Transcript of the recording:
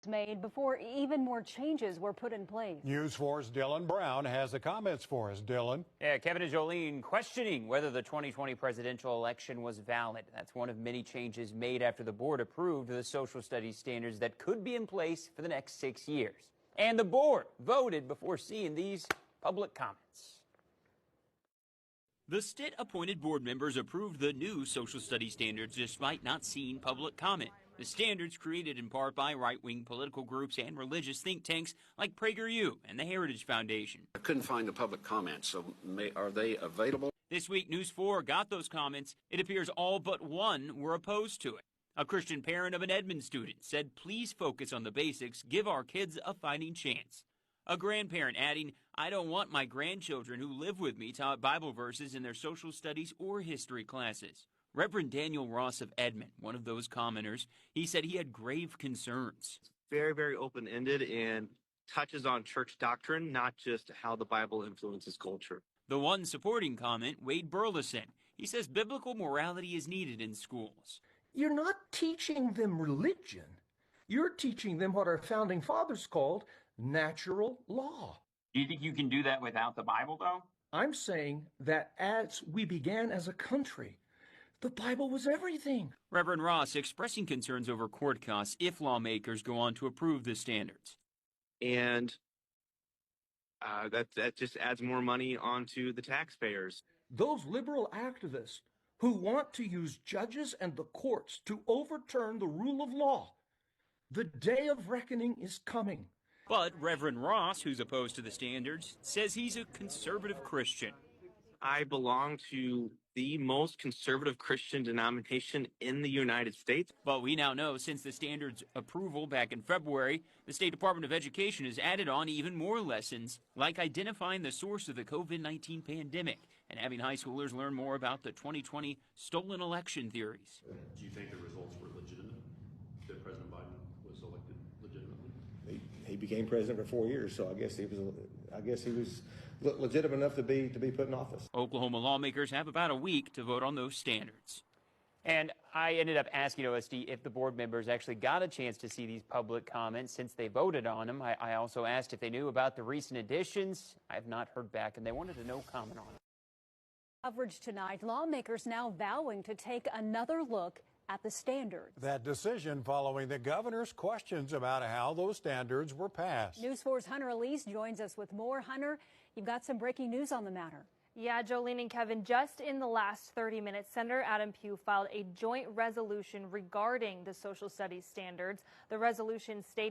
made before even more changes were put in place. News 4's Dylan Brown has the comments for us. Dylan. Yeah, Kevin and Jolene questioning whether the 2020 presidential election was valid. That's one of many changes made after the board approved the social studies standards that could be in place for the next 6 years. And the board voted before seeing these public comments. The Stitt-appointed board members approved the new social studies standards despite not seeing public comment. The standards, created in part by right-wing political groups and religious think tanks like PragerU and the Heritage Foundation. I couldn't find the public comments, so are they available? This week, News 4 got those comments. It appears all but one were opposed to it. A Christian parent of an Edmond student said, "Please focus on the basics, give our kids a fighting chance." A grandparent adding, "I don't want my grandchildren who live with me taught Bible verses in their social studies or history classes." Reverend Daniel Ross of Edmond, one of those commenters, he said he had grave concerns. Very, very open-ended and touches on church doctrine, not just how the Bible influences culture. The one supporting comment, Wade Burleson, he says biblical morality is needed in schools. You're not teaching them religion. You're teaching them what our founding fathers called natural law. Do you think you can do that without the Bible, though? I'm saying that as we began as a country, the Bible was everything. Reverend Ross expressing concerns over court costs if lawmakers go on to approve the standards. And that just adds more money onto the taxpayers. Those liberal activists who want to use judges and the courts to overturn the rule of law, the day of reckoning is coming. But Reverend Ross, who's opposed to the standards, says he's a conservative Christian. I belong to the most conservative Christian denomination in the United States. But we now know since the standards approval back in February, the State Department of Education has added on even more lessons, like identifying the source of the COVID-19 pandemic and having high schoolers learn more about the 2020 stolen election theories. Do you think the results were legitimate, that President Biden was elected legitimately? He became president for 4 years, so I guess he was legitimate enough to be put in office. Oklahoma lawmakers have about a week to vote on those standards. And I ended up asking OSD if the board members actually got a chance to see these public comments since they voted on them. I also asked if they knew about the recent additions. I have not heard back, and they wanted to no comment on it. Coverage tonight, lawmakers now vowing to take another look at the standards. That decision following the governor's questions about how those standards were passed. News 4's Hunter Elise joins us with more. Hunter, you've got some breaking news on the matter. Yeah, Jolene and Kevin, just in the last 30 minutes, Senator Adam Pugh filed a joint resolution regarding the social studies standards. The resolution stating